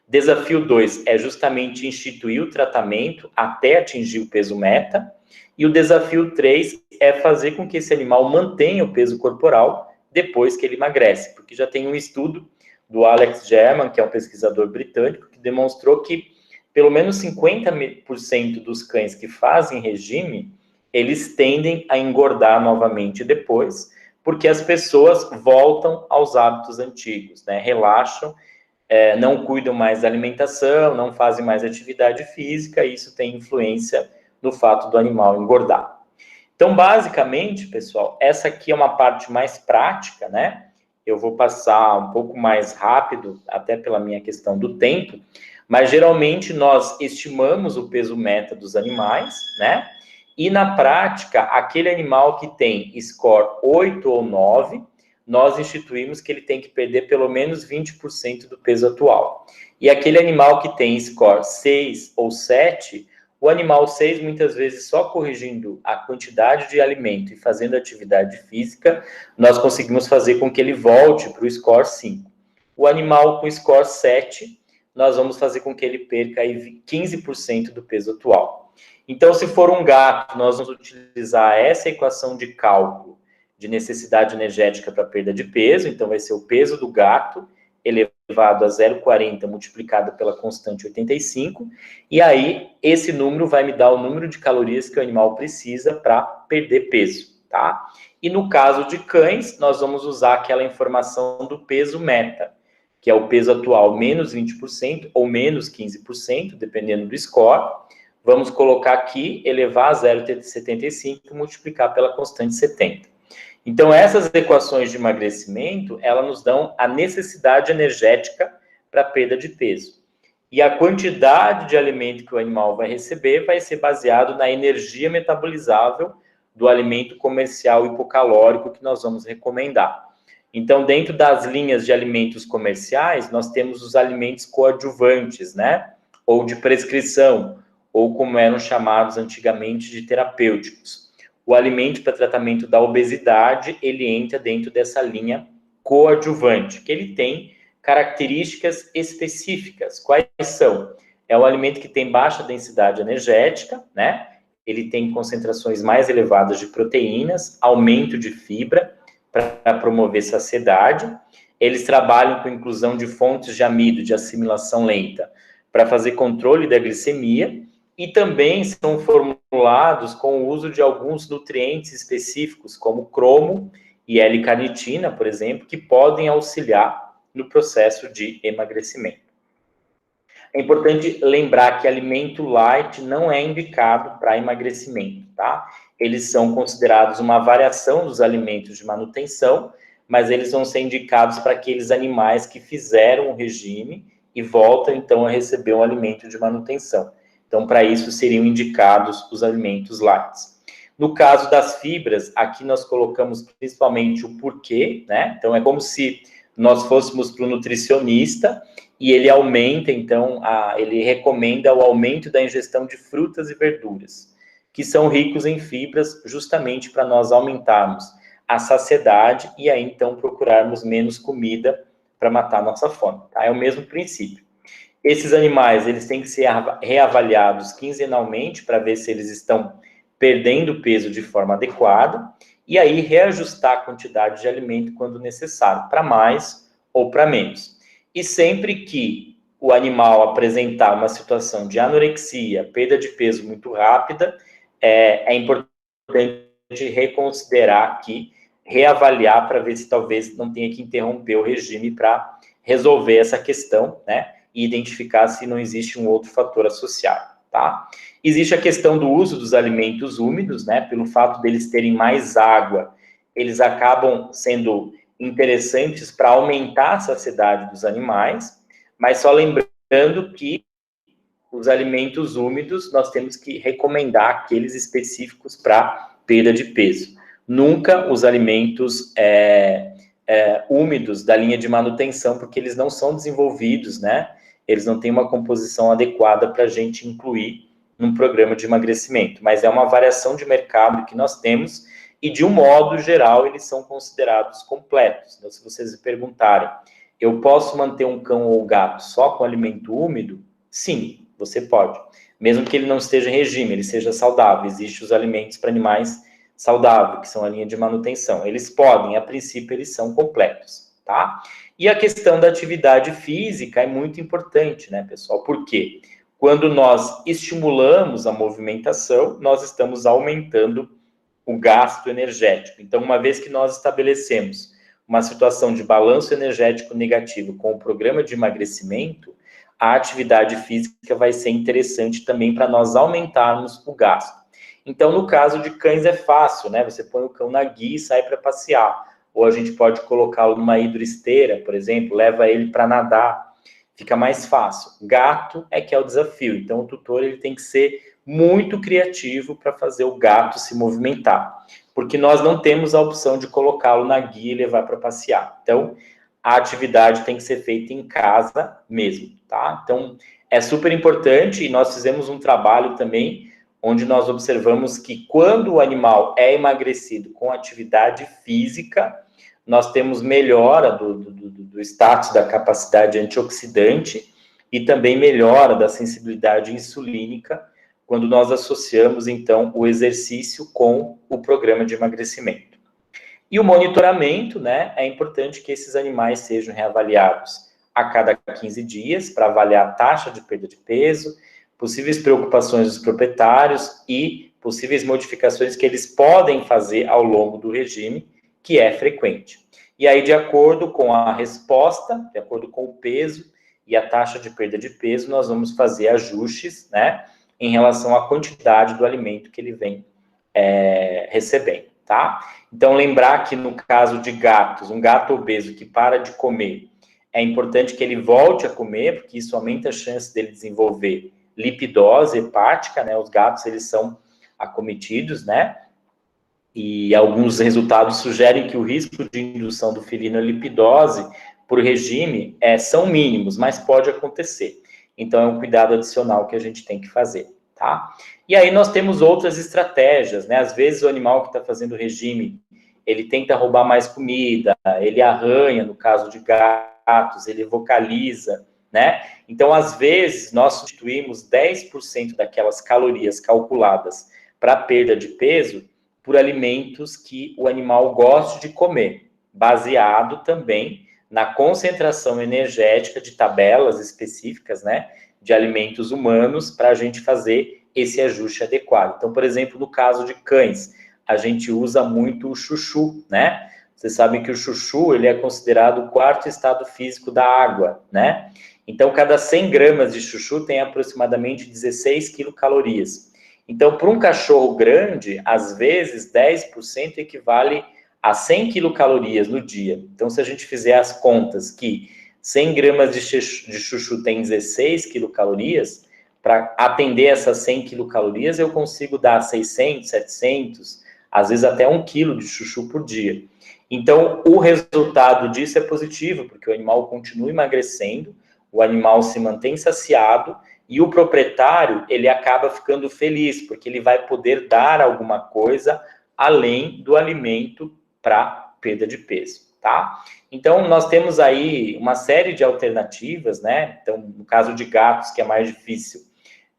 Desafio 2 é justamente instituir o tratamento até atingir o peso meta. E o desafio 3 é fazer com que esse animal mantenha o peso corporal depois que ele emagrece. Porque já tem um estudo do Alex German, que é um pesquisador britânico, que demonstrou que pelo menos 50% dos cães que fazem regime, eles tendem a engordar novamente depois, porque as pessoas voltam aos hábitos antigos, né? Relaxam, não cuidam mais da alimentação, não fazem mais atividade física, e isso tem influência no fato do animal engordar. Então, basicamente, pessoal, essa aqui é uma parte mais prática, né? Eu vou passar um pouco mais rápido, até pela minha questão do tempo, mas geralmente nós estimamos o peso meta dos animais, né? E na prática, aquele animal que tem score 8 ou 9, nós instituímos que ele tem que perder pelo menos 20% do peso atual. E aquele animal que tem score 6 ou 7, o animal 6, muitas vezes, só corrigindo a quantidade de alimento e fazendo atividade física, nós conseguimos fazer com que ele volte para o score 5. O animal com score 7, nós vamos fazer com que ele perca aí 15% do peso atual. Então, se for um gato, nós vamos utilizar essa equação de cálculo de necessidade energética para perda de peso. Então, vai ser o peso do gato elevado a 0,40 multiplicado pela constante 85, e aí esse número vai me dar o número de calorias que o animal precisa para perder peso, tá? E no caso de cães, nós vamos usar aquela informação do peso meta, que é o peso atual menos 20% ou menos 15%, dependendo do score, vamos colocar aqui, elevar a 0,75 e multiplicar pela constante 70. Então, essas equações de emagrecimento, elas nos dão a necessidade energética para perda de peso. E a quantidade de alimento que o animal vai receber vai ser baseado na energia metabolizável do alimento comercial hipocalórico que nós vamos recomendar. Então, dentro das linhas de alimentos comerciais, nós temos os alimentos coadjuvantes, né? Ou de prescrição, ou como eram chamados antigamente de terapêuticos. O alimento para tratamento da obesidade, ele entra dentro dessa linha coadjuvante, que ele tem características específicas. Quais são? É um alimento que tem baixa densidade energética, né? Ele tem concentrações mais elevadas de proteínas, aumento de fibra para promover saciedade. Eles trabalham com inclusão de fontes de amido, de assimilação lenta, para fazer controle da glicemia, e também são formulados com o uso de alguns nutrientes específicos, como cromo e L-carnitina, por exemplo, que podem auxiliar no processo de emagrecimento. É importante lembrar que alimento light não é indicado para emagrecimento, tá? Eles são considerados uma variação dos alimentos de manutenção, mas eles vão ser indicados para aqueles animais que fizeram o regime e voltam, então, a receber um alimento de manutenção. Então, para isso, seriam indicados os alimentos light. No caso das fibras, aqui nós colocamos principalmente o porquê, né? Então, é como se nós fôssemos para o nutricionista e ele aumenta, então, ele recomenda o aumento da ingestão de frutas e verduras, que são ricos em fibras, justamente para nós aumentarmos a saciedade e aí, então, procurarmos menos comida para matar a nossa fome, tá? É o mesmo princípio. Esses animais, eles têm que ser reavaliados quinzenalmente para ver se eles estão perdendo peso de forma adequada e aí reajustar a quantidade de alimento quando necessário, para mais ou para menos. E sempre que o animal apresentar uma situação de anorexia, perda de peso muito rápida, é importante reconsiderar aqui, reavaliar para ver se talvez não tenha que interromper o regime para resolver essa questão, né? E identificar se não existe um outro fator associado, tá? Existe a questão do uso dos alimentos úmidos, né? Pelo fato deles terem mais água, eles acabam sendo interessantes para aumentar a saciedade dos animais, mas só lembrando que os alimentos úmidos nós temos que recomendar aqueles específicos para perda de peso. Nunca os alimentos úmidos da linha de manutenção, porque eles não são desenvolvidos, né? Eles não têm uma composição adequada para a gente incluir num programa de emagrecimento, mas é uma variação de mercado que nós temos e, de um modo geral, eles são considerados completos. Então, se vocês me perguntarem, eu posso manter um cão ou gato só com alimento úmido? Sim, você pode. Mesmo que ele não esteja em regime, ele seja saudável. Existem os alimentos para animais saudáveis, que são a linha de manutenção. Eles podem, a princípio, eles são completos, tá? E a questão da atividade física é muito importante, né, pessoal? Por quê? Quando nós estimulamos a movimentação, nós estamos aumentando o gasto energético. Então, uma vez que nós estabelecemos uma situação de balanço energético negativo com o programa de emagrecimento, a atividade física vai ser interessante também para nós aumentarmos o gasto. Então, no caso de cães é fácil, né? Você põe o cão na guia e sai para passear. Ou a gente pode colocá-lo numa hidroesteira, por exemplo, leva ele para nadar. Fica mais fácil. Gato é que é o desafio. Então, o tutor ele tem que ser muito criativo para fazer o gato se movimentar. Porque nós não temos a opção de colocá-lo na guia e levar para passear. Então, a atividade tem que ser feita em casa mesmo, tá? Então, é super importante e nós fizemos um trabalho também onde nós observamos que quando o animal é emagrecido com atividade física, nós temos melhora do status da capacidade antioxidante e também melhora da sensibilidade insulínica quando nós associamos, então, o exercício com o programa de emagrecimento. E o monitoramento, né? É importante que esses animais sejam reavaliados a cada 15 dias para avaliar a taxa de perda de peso, possíveis preocupações dos proprietários e possíveis modificações que eles podem fazer ao longo do regime, que é frequente. E aí, de acordo com a resposta, de acordo com o peso e a taxa de perda de peso, nós vamos fazer ajustes, né, em relação à quantidade do alimento que ele vem recebendo, tá? Então, lembrar que no caso de gatos, um gato obeso que para de comer, é importante que ele volte a comer, porque isso aumenta a chance dele desenvolver lipidose hepática, né? Os gatos, eles são acometidos, né? E alguns resultados sugerem que o risco de indução do felino à lipidose por regime são mínimos, mas pode acontecer. Então, é um cuidado adicional que a gente tem que fazer, tá? E aí nós temos outras estratégias, né? Às vezes o animal que está fazendo regime, ele tenta roubar mais comida, ele arranha, no caso de gatos, ele vocaliza, né? Então, às vezes, nós substituímos 10% daquelas calorias calculadas para perda de peso por alimentos que o animal gosta de comer, baseado também na concentração energética de tabelas específicas, né, de alimentos humanos, para a gente fazer esse ajuste adequado. Então, por exemplo, no caso de cães, a gente usa muito o chuchu, né? Vocês sabem que o chuchu, ele é considerado o quarto estado físico da água, né? Então, cada 100 gramas de chuchu tem aproximadamente 16 quilocalorias. Então, para um cachorro grande, às vezes, 10% equivale a 100 quilocalorias no dia. Então, se a gente fizer as contas que 100 gramas de chuchu tem 16 quilocalorias, para atender essas 100 quilocalorias, eu consigo dar 600, 700, às vezes até 1 quilo de chuchu por dia. Então, o resultado disso é positivo, porque o animal continua emagrecendo, o animal se mantém saciado, e o proprietário, ele acaba ficando feliz, porque ele vai poder dar alguma coisa além do alimento para perda de peso, tá? Então, nós temos aí uma série de alternativas, né? Então, no caso de gatos, que é mais difícil,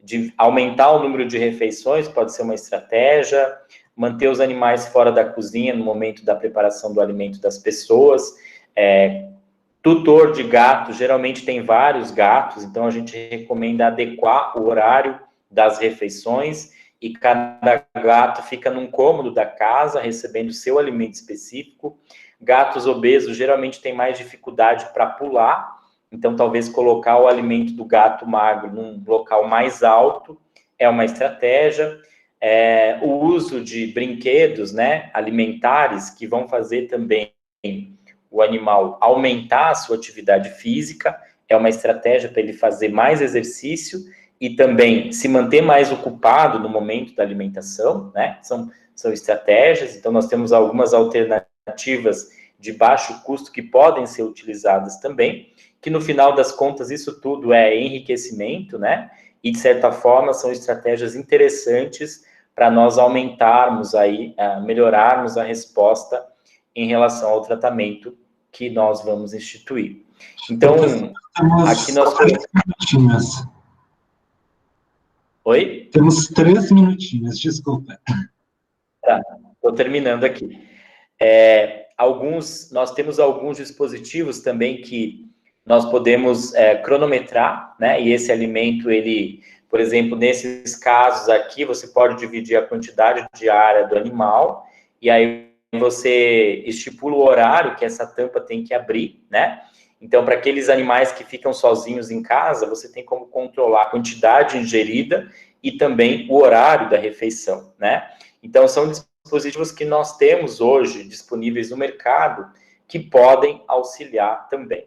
de aumentar o número de refeições pode ser uma estratégia, manter os animais fora da cozinha no momento da preparação do alimento das pessoas, tutor de gato, geralmente tem vários gatos, então a gente recomenda adequar o horário das refeições e cada gato fica num cômodo da casa, recebendo seu alimento específico. Gatos obesos geralmente têm mais dificuldade para pular, então talvez colocar o alimento do gato magro num local mais alto é uma estratégia. O uso de brinquedos, né, alimentares, que vão fazer também o animal aumentar a sua atividade física, é uma estratégia para ele fazer mais exercício e também se manter mais ocupado no momento da alimentação, né? São estratégias. Então, nós temos algumas alternativas de baixo custo que podem ser utilizadas também, que no final das contas isso tudo é enriquecimento, né? E de certa forma são estratégias interessantes para nós aumentarmos aí, melhorarmos a resposta em relação ao tratamento que nós vamos instituir. Então, aqui nós... 3 minutinhos. Oi? Temos 3 minutinhos, desculpa. Tá, estou terminando aqui. Nós temos alguns dispositivos também que nós podemos cronometrar, né? E esse alimento, ele, por exemplo, nesses casos aqui, você pode dividir a quantidade diária do animal, e aí você estipula o horário que essa tampa tem que abrir, né? Então, para aqueles animais que ficam sozinhos em casa, você tem como controlar a quantidade ingerida e também o horário da refeição, né? Então, são dispositivos que nós temos hoje disponíveis no mercado que podem auxiliar também.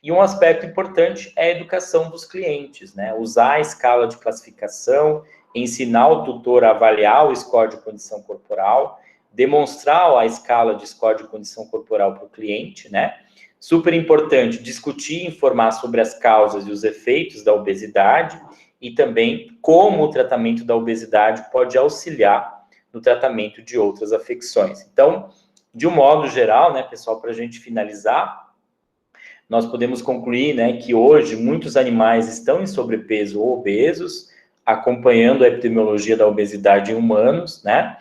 E um aspecto importante é a educação dos clientes, né? Usar a escala de classificação, ensinar o tutor a avaliar o score de condição corporal, demonstrar a escala de score de condição corporal para o cliente, né? Super importante, discutir e informar sobre as causas e os efeitos da obesidade e também como o tratamento da obesidade pode auxiliar no tratamento de outras afecções. Então, de um modo geral, né, pessoal, para a gente finalizar, nós podemos concluir, né, que hoje muitos animais estão em sobrepeso ou obesos, acompanhando a epidemiologia da obesidade em humanos, né?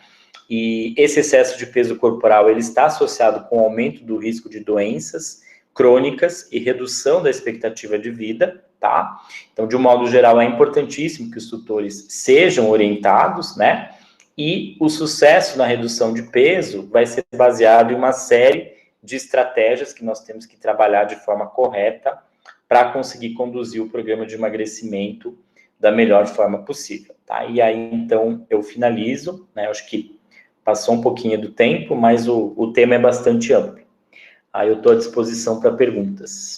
E esse excesso de peso corporal, ele está associado com o aumento do risco de doenças crônicas e redução da expectativa de vida, tá? Então, de um modo geral, é importantíssimo que os tutores sejam orientados, né? E o sucesso na redução de peso vai ser baseado em uma série de estratégias que nós temos que trabalhar de forma correta para conseguir conduzir o programa de emagrecimento da melhor forma possível, tá? E aí, então, eu finalizo, né? Eu acho que passou um pouquinho do tempo, mas o tema é bastante amplo. Aí eu estou à disposição para perguntas.